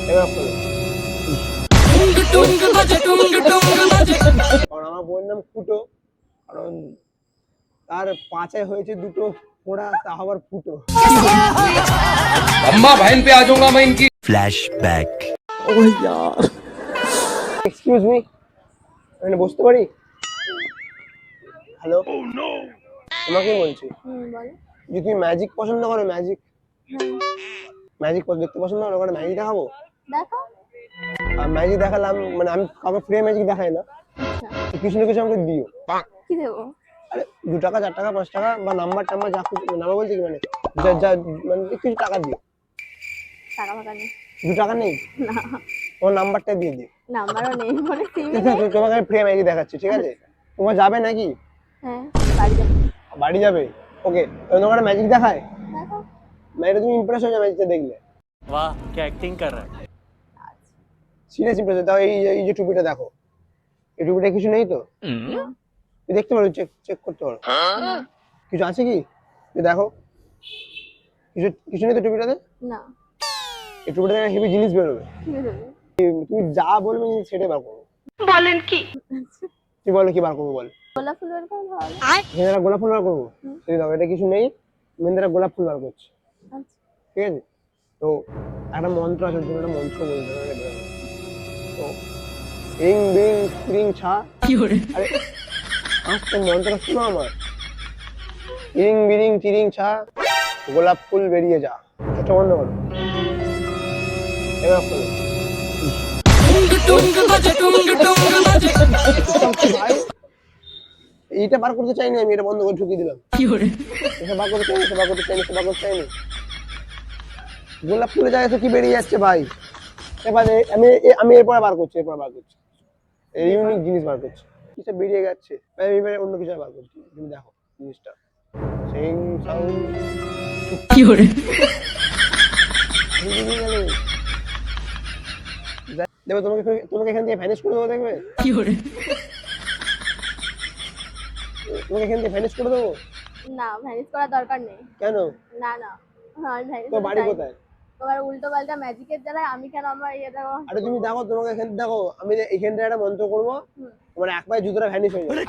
এবার খোলো। কারণ আমার বউয়ের নাম ফুটো, কারণ তার পাঁচে হয়েছে দুটো ফোড়া, তা আবার ফুটো। अम्मा बहन पे आ जाऊंगा मैं इनकी। फ्लैशबैक। এক্সকিউজ মি, এখানে বসতে পারি? হ্যালো, তোমাকে বলছি বলো। যে তুমি ম্যাজিক পছন্দ করো? ম্যাজিক ম্যাজিক দেখতে পছন্দ করো? ওখানে ম্যাজিক দেখাবো। দেখো। আর ম্যাজিক দেখালাম মানে আমি কাউকে ফ্রি ম্যাজিক দেখাই না, আচ্ছা, তো কিছু না কিছু আমাকে দিও। কি দেবো? আরে 2 টাকা 4 টাকা 5 টাকা বা নাম্বার টাম্বার যা কিছু, নাম্বার বলতে কি মানে যা যা মানে কিছু টাকা দিও। টাকা ফাঁকা নেই। 2 টাকা নেই? না, তোমার নাম্বারটা দিয়ে দিও। নাম্বারও নেই, ফোনে সিমই ঠিক নেই। আছে, তোমাকে আমি ফ্রি ম্যাজিক দেখাচ্ছি, ঠিক আছে? তোমার যাবে নাকি? হ্যাঁ, বাড়ি যাবো। বাড়ি যাবে? ওকে, তোমার ম্যাজিক দেখায়, দেখো। মানে তুমি ইমপ্রেস হয়ে যাবে ম্যাজিকটা দেখলে। वाह क्या एक्टिंग कर रहा है। Serious Impress. তাও এই যে টুপিটা দেখো, এই টুপিটা কিছু নেই তো? তুমি দেখতে পারো, চেক চেক করতে পারো। কিছু আছে কি? তুমি দেখো, কিছু কিছু নেই তো টুপিটাতে? না, এই টুপিটাতে হেভি জিনিস বেরোবে। কি দেবে? তুমি যা বলবে সেটাই বার করবো। বলেন কি? তুই বলো কি বার করবো, বল। গোলাপ ফুল বের করে ভালো। মেয়েরা গোলাপ ফুল বার করবো? ঠিক আছে, এটা কিছু নেই, মেয়েরা গোলাপ ফুল বার করছে, আচ্ছা, ঠিক আছে? তো একটা মন্ত্র আছে, তুমি একটা মন্ত্র বলতে হবে। তো রিং বিং রিং ছা, আরে আজকে মন্ত্রটা শোনো আমার। রিং বিরিং চিরিং ছা, গোলাপ ফুল বেরিয়ে যা। চোখটা বন্ধ করো, এবার খোলো। ভাই, এইটা বার করতে চাইনি আমি, এটা বন্ধ করে ঢুকিয়ে দিলাম। এটা বার করতে চাইনি, বার করতে চাইনি, বার করতে চাইনি। গোলাপ ফুলের জায়গায় তো কি বেরিয়ে যাচ্ছে ভাই। এবারে আমি এরপরে বার করছি, এরপর বার করছি, ইউনিক জিনিস বার করছি। কিছু বেরিয়ে যাচ্ছে, এবারে অন্য কিছু বার করছি। তুমি দেখো জিনিসটা, সিং সাউন্ড কি করে দেখো, তোমাকে এখান থেকে ভ্যানিশ করে দেবো, দেখবে কি করে, তোমাকে এখান থেকে ভ্যানিশ করে দেবো। না, ভ্যানিশ করার দরকার নেই। কেন? না না, আমার ভ্যানিশ তো বাড়ি কোথায়? তোমার উল্টো পাল্টা ম্যাজিকের দ্বারা আমি কেন আমার ইয়ে দেবো? আরে তুমি দেখো, তোমাকে এখান দেখো, আমি এখানটা একটা মন্ত্র করবো, তোমার এক পায়ে জুতোটা ভ্যানিশ হয়ে যাবে।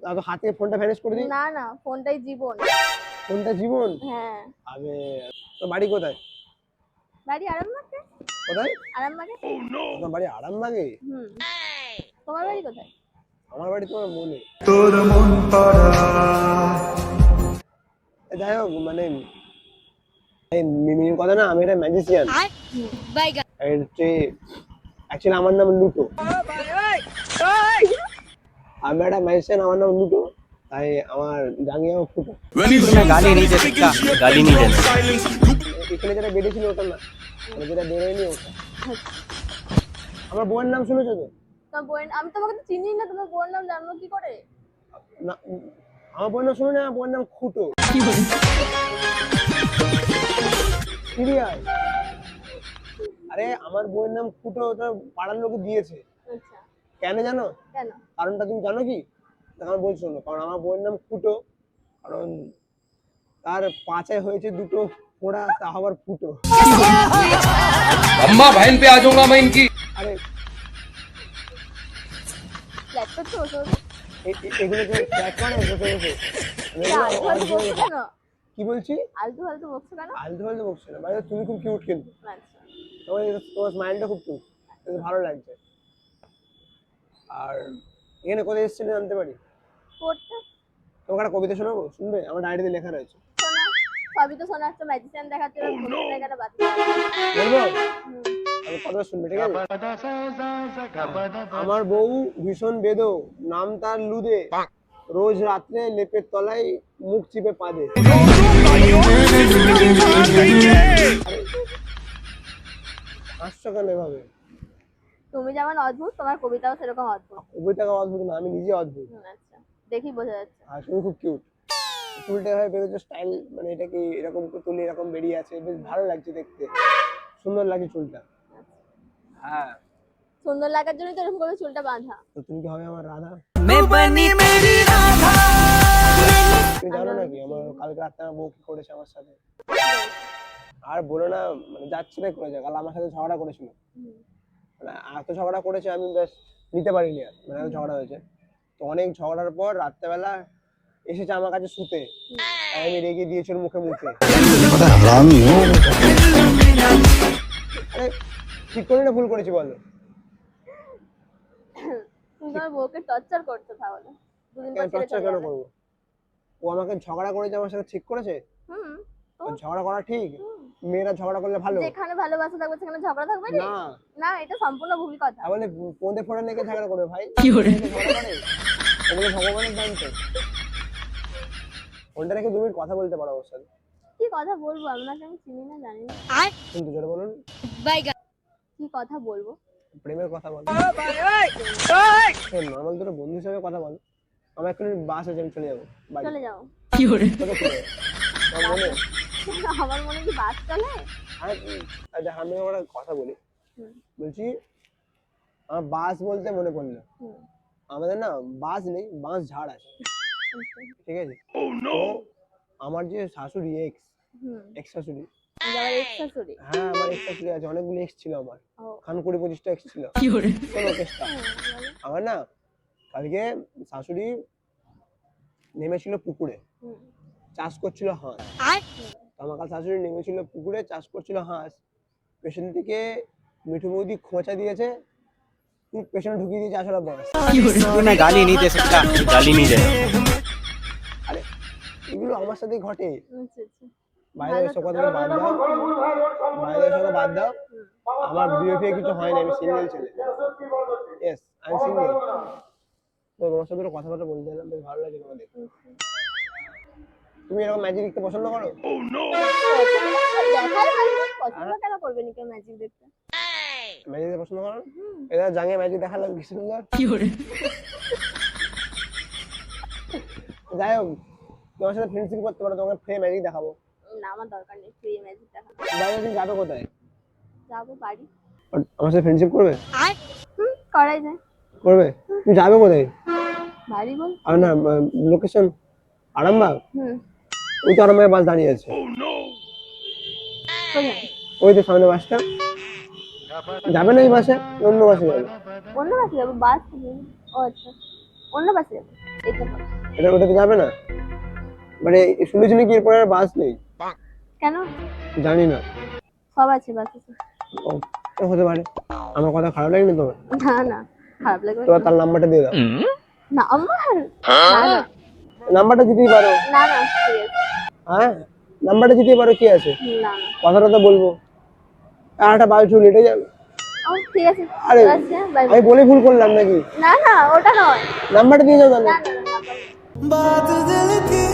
আর তো হাতে ফোনটা ভ্যানিশ করে দিই। না না, ফোনটাই জীবন। ফোনটা জীবন? হ্যাঁ। আবে, তো বাড়ি কোথায়? বাড়ি আরামবাগে। কোথায়? আরামবাগে। তোমার বাড়ি আরামবাগে? তোমার বাড়ি কোথায়? আমার বাড়ি তোমার মনে। যাই হোক, মানে মিমির কথা না, আমি একটা ম্যাজিশিয়ান। অ্যাকচুয়ালি আমার নাম লুটো। আমি একটা ম্যাজিশিয়ান, আমার নাম লুটো, তাই আমার জাঙ্গিয়া আমার ফুটো। गाली नहीं दे सकता, गाली नहीं देना। এখানে যেটা বেরিয়েছিল ওটা না, মানে যেটা বেরোয়নি ওটা। আমার বউয়ের নাম শুনেছো তো? তোমার বউয়ের, আমি তোমাকে তো চিনি না, তোমার বউয়ের নাম জানবো কি করে? না, আমার বউয়ের নাম শুনে না, আমার বউয়ের নাম খুটো। সিরিয়াস? আরে আমার বউয়ের নাম ফুটো, ওটা পাড়ার লোক দিয়েছে। আচ্ছা, কেন জানো? কেন? কারণটা তুমি জানো কি? আমার বলছি শোনো, কারণ আমার বউয়ের নাম ফুটো, কারণ তার পাঁচে হয়েছে দুটো ফোড়া, তা আবার ফুটো। अम्मा बहन पे आ जाऊंगा मैं इनकी। আরে ফ্ল্যাট করছো বসে এগুলো যে ট্র্যাক করে বসে বসে, আমি আলতু এগুলো ফালতু বকছো কেন? কি বলছি? আলতু ফালতু বকছো কেন? আলতু ফালতু বকছি না ভাই, তুমি খুব কিউট, কিন্তু আচ্ছা, তোমার স্মাইলটা খুব কিউট, ভালো লাগছে। আর এখানে কোথায় এসেছিলে জানতে পারি? পড়তে তোমাকে একটা কবিতা শোনাবো, শুনবে? আমার ডায়েরিতে লেখা রয়েছে। শোনা, সবই তো শোনা, একটা ম্যাজিশিয়ান দেখাচ্ছে, ভূতের জায়গাটা বাদ। বলবো? আমি কথা শুনবে, ঠিক আছে? আমার বউ ভীষণ বেদো, নাম তার লুদে, রোজ রাত্রে লেপের তলায় মুখ চিপে পাদে। হাসছো কেন এভাবে? তুমি যেমন অদ্ভুত, তোমার কবিতাও সেরকম অদ্ভুত। কবিতাকে অদ্ভুত না, আমি নিজে অদ্ভুত। আচ্ছা, দেখি বোঝা যাচ্ছে। আর তুমি খুব কিউট, চুলটা এভাবে বেরোচ্ছে স্টাইল, মানে এটা কি এরকম তুলে এরকম বেরিয়ে আছে, বেশ ভালো লাগছে দেখতে, সুন্দর লাগছে চুলটা। হ্যাঁ, সুন্দর লাগার জন্য তো এরকম করে চুলটা বাঁধা। তো তুমি কি হবে আমার রাধা? मैं बनी मेरी राधा। তুমি জানো নাকি আমার কালকে রাতে আমার বউ কি করেছে আমার সাথে? আর বলো না, মানে যাচ্ছে তাই করেছে। কাল আমার সাথে ঝগড়া করেছিল, মানে এত ঝগড়া করেছে আমি বেশ নিতে পারিনি আর, মানে এত ঝগড়া হয়েছে। তো অনেক ঝগড়ার পর রাত্রেবেলা এসেছে আমার কাছে শুতে, আর আমি রেগে দিয়েছি ওর মুখে মুখে। আরে ঠিক করি না ভুল করেছি বলো? তুমি তোমার বউকে টর্চার করছো তাহলে, দুদিন পর ছেড়ে টর্চার চলে কেন যাবে। করবো? ও আমাকে ঝগড়া করেছে, আমার সাথে ঠিক করেছে? হুম, তো ও ঝগড়া করা ঠিক? মেয়েরা ঝগড়া করলে ভালো যেখানে ভালোবাসা থাকবে সেখানে ঝগড়া থাকবে না? না? না, এটা সম্পূর্ণ ভুল কথা। তাহলে পদে ফোড়ে লেগে ঝগড়া করবে ভাই? ঝগড়া করে? ওগুলো ভগবানের দান তো। ওটা রেখে 2 মিনিট কথা বলতে পারো ওর সাথে। কি কথা বলবো, আপনাকে আমি চিনি না, জানি না। কিন্তু জোরে বলুন। কি কথা বলবো? প্রেমের কথা বলো, নর্মাল দুটো বন্ধু হিসেবে কথা বলো। আমার এখন বাস আছে, আমি চলে যাবো বাড়ি। চলে যাও। কোথায় চলে যাবো? আমার মনে আমার মনে কি বাস চলে? দেখ, আমি একটা কথা বলি, হুম, বলছি আমার বাস বলতে মনে পড়লো, হুম, আমাদের না বাস নেই, বাঁশ ঝাড় আছে, আচ্ছা, ঠিক আছে? তো আমার যে শাশুড়ি এক্স হুম। এক্স শাশুড়ি, যাবার এক্স শাশুড়ি? হ্যাঁ আমার এক্স শাশুড়ি আছে, অনেকগুলো এক্স ছিল আমার, ও, খান 20-25টা এক্স ছিল। শোনো কেসটা, বলো। আমার না কালকে শাশুড়ি নেমেছিল পুকুরে, হুম, চাষ করছিল হাঁস। তো আমার কাল শাশুড়ি নেমেছিল পুকুরে, চাষ করছিল হাঁস। পেছন থেকে মিঠু বৌদি খোঁচা দিয়েছে, পেছনে ঢুকিয়ে দিয়েছে আসলে বাঁশ। मैं गाली नहीं दे सकता, गाली नहीं देना। আরে এগুলো আমার সাথেই ঘটে। আচ্ছা, আচ্ছা। বাইরে এসব কথা বাদ দাও, বাইরে এসব কথা বাদ দাও। আমার বিয়ে ফিয়ে কিছু হয় না, আমি সিঙ্গেল ছেলে। ইয়েস, আমি সিঙ্গেল। তো তোমার সাথে একটু কথাবার্তা বলতে এলাম, বেশ ভালো লাগে তোমাকে দেখতে। তুমি এরকম ম্যাজিক দেখতে পছন্দ করো? দেখার মানে পছন্দ কেন করবে নি কেউ ম্যাজিক দেখতে? ম্যাজিক দেখতে পছন্দ করো? এরা জাঙ্গে ম্যাজিক দেখালাম কি সুন্দর। যাই হোক, তোমার সাথে ফ্রেন্ডশিপ করতে পারো, তোমাকে ফ্রি ম্যাজিক দেখাবো। না, আমার দরকার নেই ফ্রি ম্যাজিক দেখা। বাইরে তুমি যাবে কোথায়? যাবো বাড়ি। আর আমার সাথে ফ্রেন্ডশিপ করবে? করাই যায়। করবে? তুমি যাবে কোথায়? বাড়ি বল। আর না, লোকেশন আরামবাগ। হুম, ওই তো আরামবাগে বাস দাঁড়িয়ে আছে, কোথায়? ওই তো সামনে বাসটা। যাবে না এই বাসে, অন্য বাসে যাবে। অন্য বাসে যাবো? বাস নেই। ও আচ্ছা, অন্য বাসে যাবো। এটা বল। এটা ওটাতে যাবে না? মানে শুনেছি নাকি এরপরে আর বাস নেই। কেন? জানি না। সব আছে, বাস আছে। ও, তো হতে পারে। আমার কথা খারাপ লাগেনি তোমার? না না, খারাপ লাগবে তোমার না। তার নাম্বারটা দিয়ে দাও। না আমার, না না, নাম্বারটা দিতেই পারো। না না, ঠিক আছে। হ্যাঁ, নাম্বারটা দিতেই পারো, কি আছে? না না, কথাটা তো বলবো। আর একটা বাস লেটে যাবে। ও ঠিক আছে। আরে আচ্ছা, বাই বাই। আমি বলে ভুল করলাম নাকি? না না, ওটা নয়। নাম্বারটা দিয়ে যাও তাহলে। না না, না, না, बात दिल की